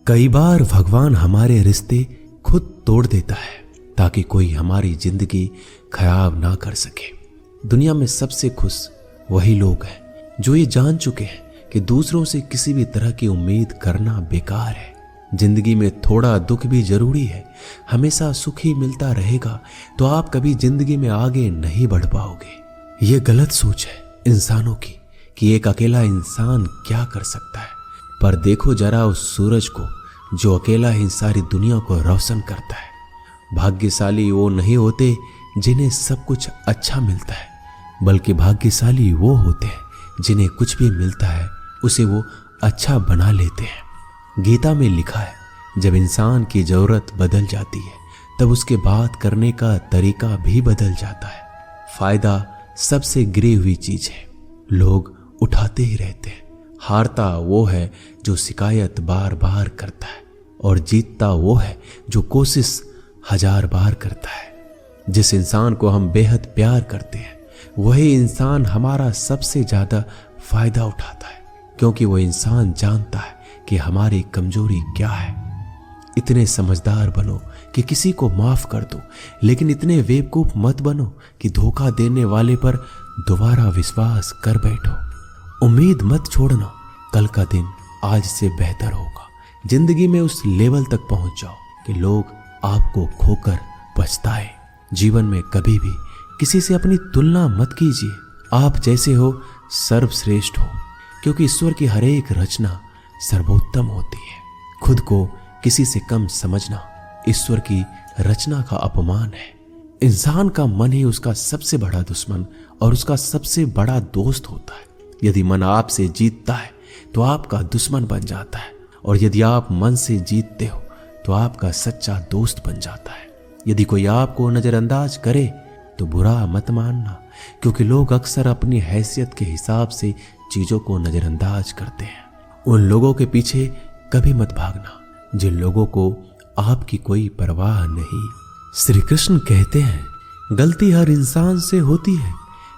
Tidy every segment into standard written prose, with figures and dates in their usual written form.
कई बार भगवान हमारे रिश्ते खुद तोड़ देता है ताकि कोई हमारी जिंदगी खराब ना कर सके। दुनिया में सबसे खुश वही लोग हैं जो ये जान चुके हैं कि दूसरों से किसी भी तरह की उम्मीद करना बेकार है। जिंदगी में थोड़ा दुख भी जरूरी है। हमेशा सुख ही मिलता रहेगा तो आप कभी जिंदगी में आगे नहीं बढ़ पाओगे। ये गलत सोच है इंसानों की कि एक अकेला इंसान क्या कर सकता है। पर देखो जरा उस सूरज को जो अकेला ही सारी दुनिया को रोशन करता है। भाग्यशाली वो नहीं होते जिन्हें सब कुछ अच्छा मिलता है, बल्कि भाग्यशाली वो होते हैं जिन्हें कुछ भी मिलता है उसे वो अच्छा बना लेते हैं। गीता में लिखा है, जब इंसान की जरूरत बदल जाती है तब उसके बात करने का तरीका भी बदल जाता है। फायदा सबसे गिरी हुई चीज है, लोग उठाते ही रहते हैं। हारता वो है जो शिकायत बार बार करता है और जीतता वो है जो कोशिश 1000 बार करता है। जिस इंसान को हम बेहद प्यार करते हैं वही इंसान हमारा सबसे ज्यादा फायदा उठाता है, क्योंकि वो इंसान जानता है कि हमारी कमजोरी क्या है। इतने समझदार बनो कि किसी को माफ कर दो, लेकिन इतने बेवकूफ मत बनो कि धोखा देने वाले पर दोबारा विश्वास कर बैठो। उम्मीद मत छोड़ना, कल का दिन आज से बेहतर होगा। जिंदगी में उस लेवल तक पहुंच जाओ कि लोग आपको खोकर पछताए। जीवन में कभी भी किसी से अपनी तुलना मत कीजिए। आप जैसे हो सर्वश्रेष्ठ हो, क्योंकि ईश्वर की हर एक रचना सर्वोत्तम होती है। खुद को किसी से कम समझना ईश्वर की रचना का अपमान है। इंसान का मन ही उसका सबसे बड़ा दुश्मन और उसका सबसे बड़ा दोस्त होता है। यदि मन आपसे जीतता है तो आपका दुश्मन बन जाता है, और यदि आप मन से जीतते हो तो आपका सच्चा दोस्त बन जाता है। यदि कोई आपको नजरअंदाज करे तो बुरा मत मानना, क्योंकि लोग अक्सर अपनी हैसियत के हिसाब से चीजों को नजरअंदाज करते हैं। उन लोगों के पीछे कभी मत भागना जिन लोगों को आपकी कोई परवाह नहीं। श्री कृष्ण कहते हैं, गलती हर इंसान से होती है,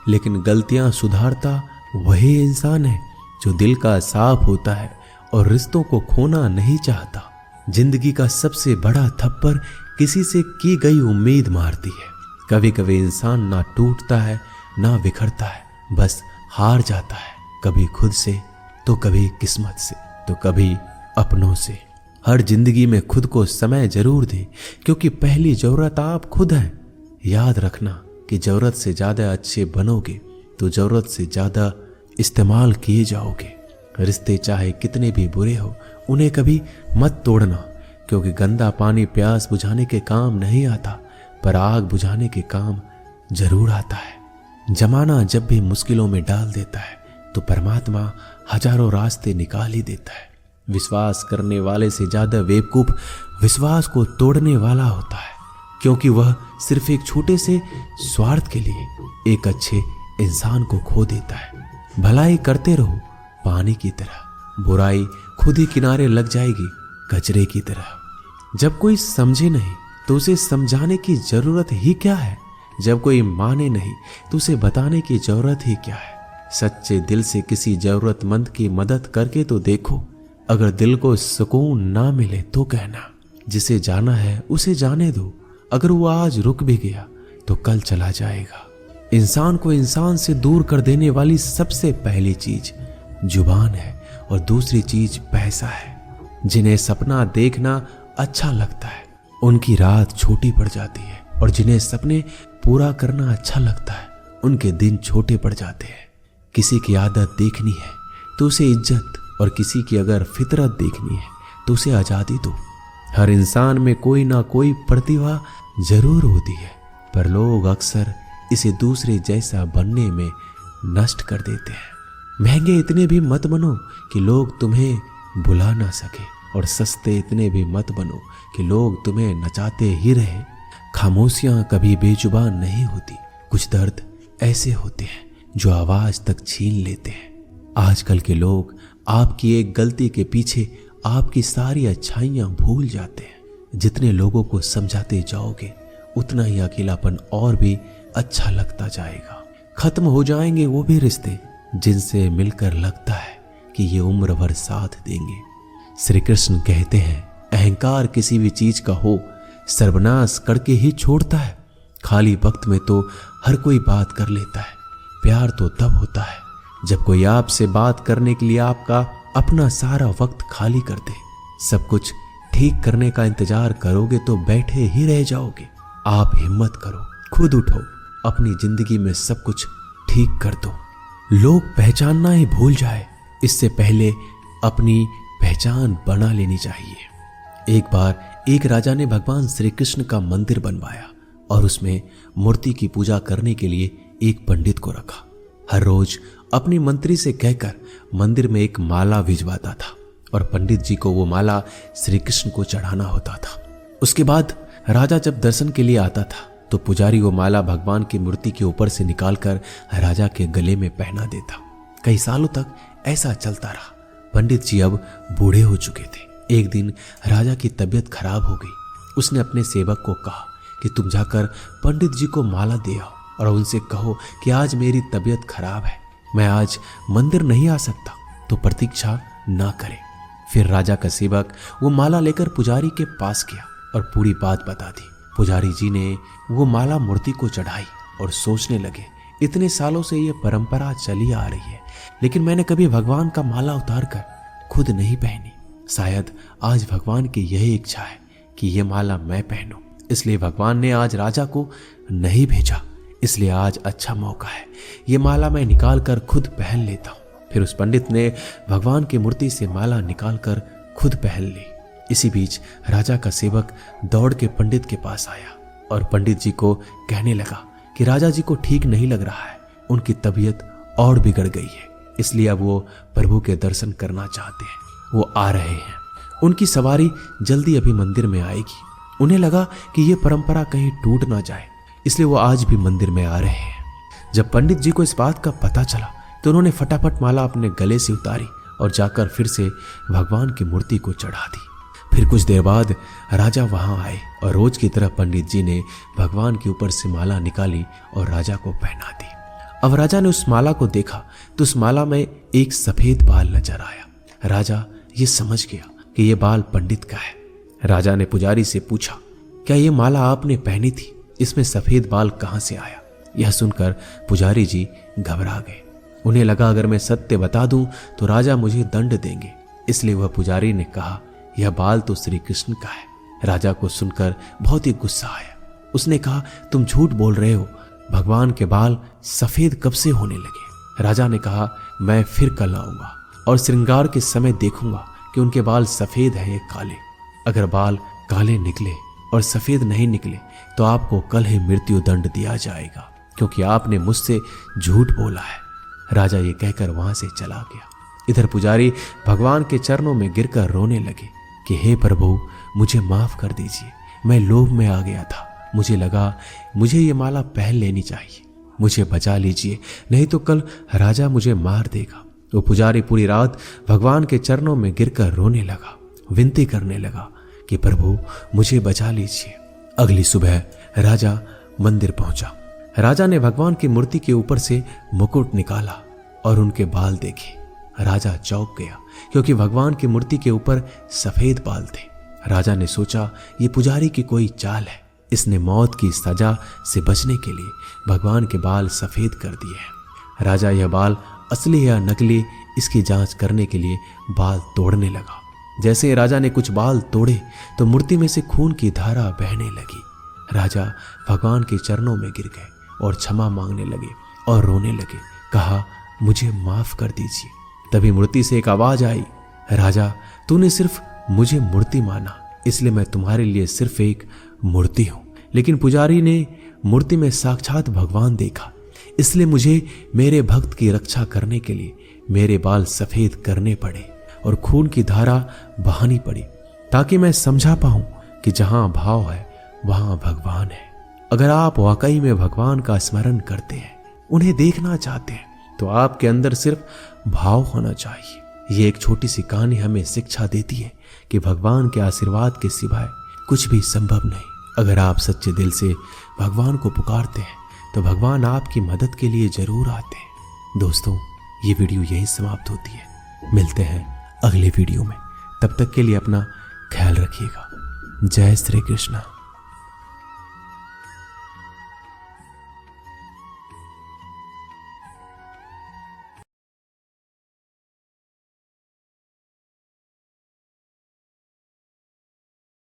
लेकिन गलतियां सुधारता वही इंसान है जो दिल का साफ होता है और रिश्तों को खोना नहीं चाहता। जिंदगी का सबसे बड़ा थप्पड़ किसी से की गई उम्मीद मारती है। कभी कभी इंसान ना टूटता है ना बिखरता है, बस हार जाता है, कभी खुद से तो कभी किस्मत से तो कभी अपनों से। हर जिंदगी में खुद को समय जरूर दें, क्योंकि पहली जरूरत आप खुद हैं। याद रखना कि जरूरत से ज्यादा अच्छे बनोगे तो जरूरत से ज्यादा इस्तेमाल किए जाओगे। रिश्ते चाहे कितने भी बुरे हो उन्हें कभी मत तोड़ना, क्योंकि गंदा पानी प्यास बुझाने के काम नहीं आता, पर आग बुझाने के काम जरूर आता है। जमाना जब भी मुश्किलों में डाल देता है तो परमात्मा हजारों रास्ते निकाल ही देता है। विश्वास करने वाले से ज्यादा बेवकूफ विश्वास को तोड़ने वाला होता है, क्योंकि वह सिर्फ एक छोटे से स्वार्थ के लिए एक अच्छे इंसान को खो देता है। भलाई करते रहो पानी की तरह, बुराई खुद ही किनारे लग जाएगी कचरे की तरह। जब कोई समझे नहीं तो उसे समझाने की जरूरत ही क्या है। जब कोई माने नहीं तो उसे बताने की जरूरत ही क्या है। सच्चे दिल से किसी जरूरतमंद की मदद करके तो देखो। अगर दिल को सुकून ना मिले तो कहना, जिसे जाना है उसे जाने दो। अगर वो आज रुक भी गया तो कल चला जाएगा। इंसान को इंसान से दूर कर देने वाली सबसे पहली चीज जुबान है और दूसरी चीज पैसा है। जिन्हें सपना देखना अच्छा लगता है उनकी रात छोटी पड़ जाती है, और जिन्हें सपने पूरा करना अच्छा लगता है उनके दिन छोटे पड़ जाते हैं। किसी की आदत देखनी है तो उसे इज्जत, और किसी की अगर फितरत देखनी है तो उसे आजादी दो। हर इंसान में कोई ना कोई प्रतिभा जरूर होती है, पर लोग अक्सर इसे दूसरे जैसा बनने में नष्ट कर देते हैं। महंगे इतने भी मत बनो कि लोग तुम्हें बुला ना सके, और सस्ते इतने भी मत बनो कि लोग तुम्हें नचाते ही रहे। खामोशियां कभी बेजुबान नहीं होती। कुछ दर्द ऐसे होते हैं जो आवाज तक छीन लेते हैं। आजकल के लोग आपकी एक गलती के पीछे आपकी सारी अच्छाइयां भूल जाते हैं। जितने लोगों को समझाते जाओगे उतना ही अकेलापन और भी अच्छा लगता जाएगा। खत्म हो जाएंगे वो भी रिश्ते जिनसे मिलकर लगता है कि ये उम्र भर साथ देंगे। श्री कृष्ण कहते हैं, अहंकार किसी भी चीज का हो सर्वनाश करके ही छोड़ता है। खाली वक्त में तो हर कोई बात कर लेता है। प्यार तो तब होता है जब कोई आपसे बात करने के लिए आपका अपना सारा वक्त खाली कर दे। सब कुछ ठीक करने का इंतजार करोगे तो बैठे ही रह जाओगे। आप हिम्मत करो, खुद उठो, अपनी जिंदगी में सब कुछ ठीक कर दो। लोग पहचानना ही भूल जाए इससे पहले अपनी पहचान बना लेनी चाहिए। एक बार एक राजा ने भगवान श्री कृष्ण का मंदिर बनवाया और उसमें मूर्ति की पूजा करने के लिए एक पंडित को रखा। हर रोज अपनी मंत्री से कहकर मंदिर में एक माला भिजवाता था और पंडित जी को वो माला श्री कृष्ण को चढ़ाना होता था। उसके बाद राजा जब दर्शन के लिए आता था तो पुजारी वो माला भगवान की मूर्ति के ऊपर से निकालकर राजा के गले में पहना देता। कई सालों तक ऐसा चलता रहा। पंडित जी अब बूढ़े हो चुके थे। एक दिन राजा की तबीयत खराब हो गई। उसने अपने सेवक को कहा कि तुम जाकर पंडित जी को माला दे आओ और उनसे कहो कि आज मेरी तबीयत खराब है, मैं आज मंदिर नहीं आ सकता, तो प्रतीक्षा ना करे। फिर राजा का सेवक वो माला लेकर पुजारी के पास गया और पूरी बात बता दी। पुजारी जी ने वो माला मूर्ति को चढ़ाई और सोचने लगे, इतने सालों से ये परंपरा चली आ रही है, लेकिन मैंने कभी भगवान का माला उतार कर खुद नहीं पहनी। शायद आज भगवान की यही इच्छा है कि ये माला मैं पहनूं, इसलिए भगवान ने आज राजा को नहीं भेजा। इसलिए आज अच्छा मौका है, ये माला मैं निकाल कर खुद पहन लेता हूँ। फिर उस पंडित ने भगवान की मूर्ति से माला निकाल कर खुद पहन ली। इसी बीच राजा का सेवक दौड़ के पंडित के पास आया और पंडित जी को कहने लगा कि राजा जी को ठीक नहीं लग रहा है, उनकी तबीयत और बिगड़ गई है, इसलिए अब वो प्रभु के दर्शन करना चाहते हैं। वो आ रहे हैं, उनकी सवारी जल्दी अभी मंदिर में आएगी। उन्हें लगा कि ये परंपरा कहीं टूट ना जाए, इसलिए वो आज भी मंदिर में आ रहे हैं। जब पंडित जी को इस बात का पता चला तो उन्होंने फटाफट माला अपने गले से उतारी और जाकर फिर से भगवान की मूर्ति को चढ़ा दी। फिर कुछ देर बाद राजा वहां आए और रोज की तरह पंडित जी ने भगवान के ऊपर से माला निकाली और राजा को पहना दी। अब राजा ने उस माला को देखा तो उस माला में एक सफेद बाल नजर आया। राजा ये समझ गया कि ये बाल पंडित का है। राजा ने पुजारी से पूछा, क्या ये माला आपने पहनी थी? इसमें सफेद बाल कहां से आया? यह सुनकर पुजारी जी घबरा गए। उन्हें लगा अगर मैं सत्य बता दूं तो राजा मुझे दंड देंगे, इसलिए वह पुजारी ने कहा, यह बाल तो श्री कृष्ण का है। राजा को सुनकर बहुत ही गुस्सा आया। उसने कहा, तुम झूठ बोल रहे हो, भगवान के बाल सफेद कब से होने लगे? राजा ने कहा, मैं फिर कल आऊंगा और श्रृंगार के समय देखूंगा कि उनके बाल सफेद हैं या काले। अगर बाल काले निकले और सफेद नहीं निकले तो आपको कल ही मृत्यु दंड दिया जाएगा, क्योंकि आपने मुझसे झूठ बोला है। राजा ये कहकर वहां से चला गया। इधर पुजारी भगवान के चरणों में गिरकर रोने लगे कि हे प्रभु, मुझे माफ कर दीजिए, मैं लोभ में आ गया था, मुझे लगा मुझे ये माला पहन लेनी चाहिए, मुझे बचा लीजिए, नहीं तो कल राजा मुझे मार देगा। वो पुजारी पूरी रात भगवान के चरणों में गिरकर रोने लगा, विनती करने लगा कि प्रभु मुझे बचा लीजिए। अगली सुबह राजा मंदिर पहुंचा। राजा ने भगवान की मूर्ति के ऊपर से मुकुट निकाला और उनके बाल देखे। राजा चौंक गया क्योंकि भगवान की मूर्ति के ऊपर सफेद बाल थे। राजा ने सोचा ये पुजारी की कोई चाल है, इसने मौत की सजा से बचने के लिए भगवान के बाल सफेद कर दिए हैं। राजा यह बाल असली या नकली इसकी जांच करने के लिए बाल तोड़ने लगा। जैसे राजा ने कुछ बाल तोड़े तो मूर्ति में से खून की धारा बहने लगी। राजा भगवान के चरणों में गिर गए और क्षमा मांगने लगे और रोने लगे, कहा मुझे माफ कर दीजिए। तभी मूर्ति से एक आवाज आई, राजा तूने सिर्फ मुझे मूर्ति माना, इसलिए मैं तुम्हारे लिए सिर्फ एक मूर्ति हूं। लेकिन पुजारी ने मूर्ति में साक्षात भगवान देखा, इसलिए मुझे मेरे भक्त की रक्षा करने के लिए मेरे बाल सफेद करने पड़े और खून की धारा बहानी पड़ी, ताकि मैं समझा पाऊं कि जहां भाव है वहां भगवान है। अगर आप वाकई में भगवान का स्मरण करते हैं, उन्हें देखना चाहते हैं, तो आपके अंदर सिर्फ भाव होना चाहिए। ये एक छोटी सी कहानी हमें शिक्षा देती है कि भगवान के आशीर्वाद के सिवाय कुछ भी संभव नहीं। अगर आप सच्चे दिल से भगवान को पुकारते हैं तो भगवान आपकी मदद के लिए जरूर आते हैं। दोस्तों, ये वीडियो यहीं समाप्त होती है। मिलते हैं अगले वीडियो में। तब तक के लिए अपना ख्याल रखिएगा। जय श्री कृष्णा।